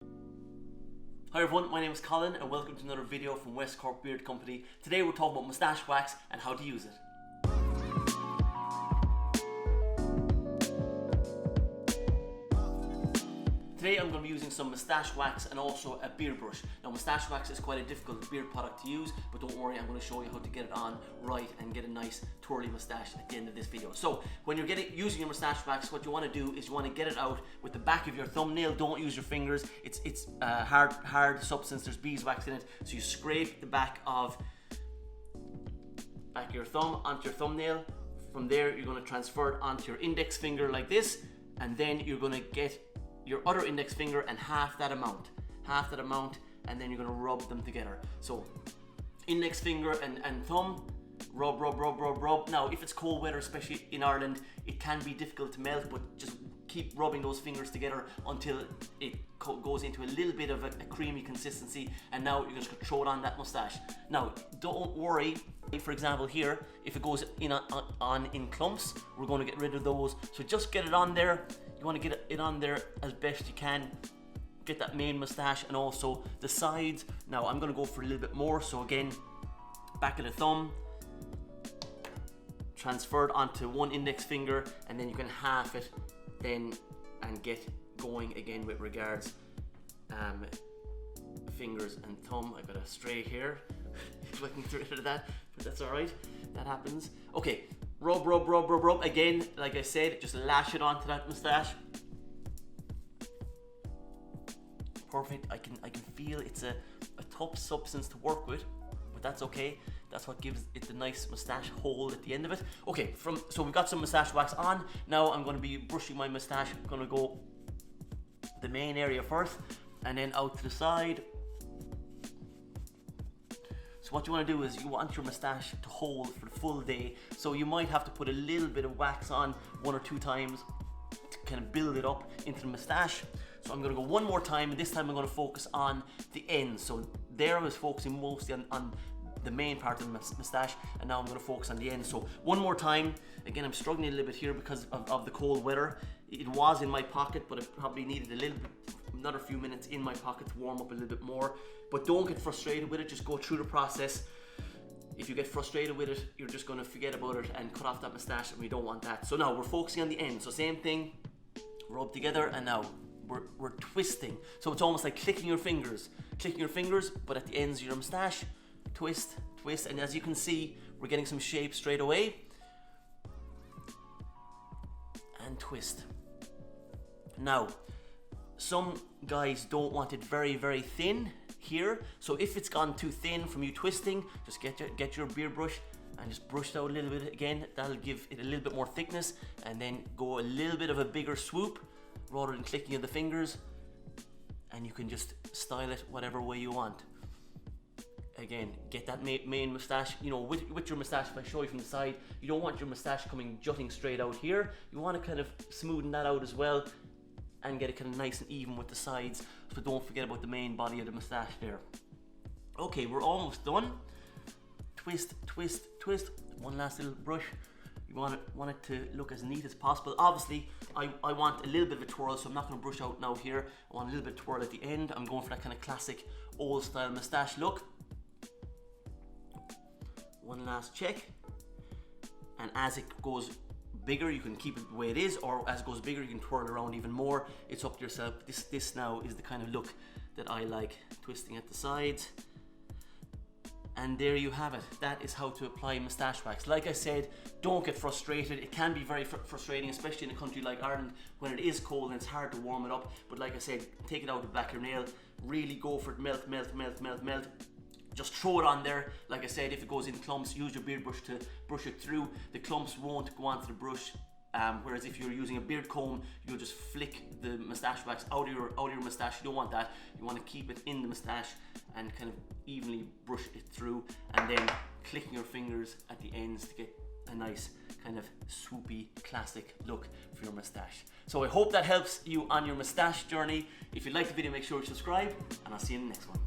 Hi everyone, my name is Colin and welcome to another video from West Cork Beard Company. Today we're talking about moustache wax and how to use it. Today I'm going to be using some moustache wax and also a beard brush. Now moustache wax is quite a difficult beard product to use, but don't worry, I'm going to show you how to get it on right and get a nice twirly moustache at the end of this video. So when you're using your moustache wax, what you want to do is you want to get it out with the back of your thumbnail. Don't use your fingers. It's hard substance. There's beeswax in it, so you scrape the back of your thumb onto your thumbnail. From there you're going to transfer it onto your index finger like this, and then you're going to get your other index finger and half that amount, and then you're going to rub them together. So index finger and thumb, rub. Now if it's cold weather, especially in Ireland, it can be difficult to melt, but just keep rubbing those fingers together until it goes into a little bit of a creamy consistency, and now you're just going to throw it on that moustache. Now don't worry, for example here, if it goes in in clumps, we're going to get rid of those. So just get it on there. You want to get it on there as best you can. Get that main moustache and also the sides. Now I'm going to go for a little bit more. So again, back of the thumb, transferred onto one index finger, and then you can half it then and get going again with regards fingers and thumb. I got a stray here looking through it, that, but that's all right, that happens. Okay, rub again. Like I said, just lash it onto that moustache. Perfect. I can feel it's a tough substance to work with, but that's okay. That's what gives it the nice moustache hold at the end of it. Okay, so we've got some moustache wax on. Now I'm going to be brushing my moustache. I'm going to go the main area first, and then out to the side. So what you want to do is you want your moustache to hold for the full day. So you might have to put a little bit of wax on 1 or 2 times to kind of build it up into the moustache. So I'm going to go one more time, and this time I'm going to focus on the end. So there I was focusing mostly on the main part of the moustache, and now I'm going to focus on the end. So one more time. Again, I'm struggling a little bit here because of the cold weather. It was in my pocket, but it probably needed another few minutes in my pocket to warm up a little bit more. But don't get frustrated with it, just go through the process. If you get frustrated with it, you're just going to forget about it and cut off that moustache, and we don't want that. So now we're focusing on the end. So same thing, rub together, and now we're twisting. So it's almost like clicking your fingers, but at the ends of your moustache. Twist, and as you can see, we're getting some shape straight away. And twist. Now, some guys don't want it very, very thin here. So if it's gone too thin from you twisting, just get your beard brush and just brush it out a little bit again. That'll give it a little bit more thickness, and then go a little bit of a bigger swoop rather than clicking of the fingers. And you can just style it whatever way you want. Again, get that main moustache, you know, with your moustache. If I show you from the side, you don't want your moustache jutting straight out here. You want to kind of smoothen that out as well and get it kind of nice and even with the sides. So don't forget about the main body of the moustache there. Okay, we're almost done. Twist. One last little brush. You want it to look as neat as possible. Obviously, I want a little bit of a twirl, so I'm not going to brush out now here. I want a little bit of twirl at the end. I'm going for that kind of classic old style moustache look. One last check, and as it goes bigger, you can keep it the way it is, or as it goes bigger, you can twirl around even more. It's up to yourself. This now is the kind of look that I like, twisting at the sides. And there you have it. That is how to apply moustache wax. Like I said, don't get frustrated. It can be very frustrating, especially in a country like Ireland when it is cold and it's hard to warm it up. But like I said, take it out of the back of your nail, really go for it, melt. Just throw it on there. Like I said, if it goes in clumps, use your beard brush to brush it through. The clumps won't go onto the brush. Whereas if you're using a beard comb, you'll just flick the moustache wax out of your moustache. You don't want that. You want to keep it in the moustache and kind of evenly brush it through, and then clicking your fingers at the ends to get a nice kind of swoopy classic look for your moustache. So I hope that helps you on your moustache journey. If you like the video, make sure to subscribe, and I'll see you in the next one.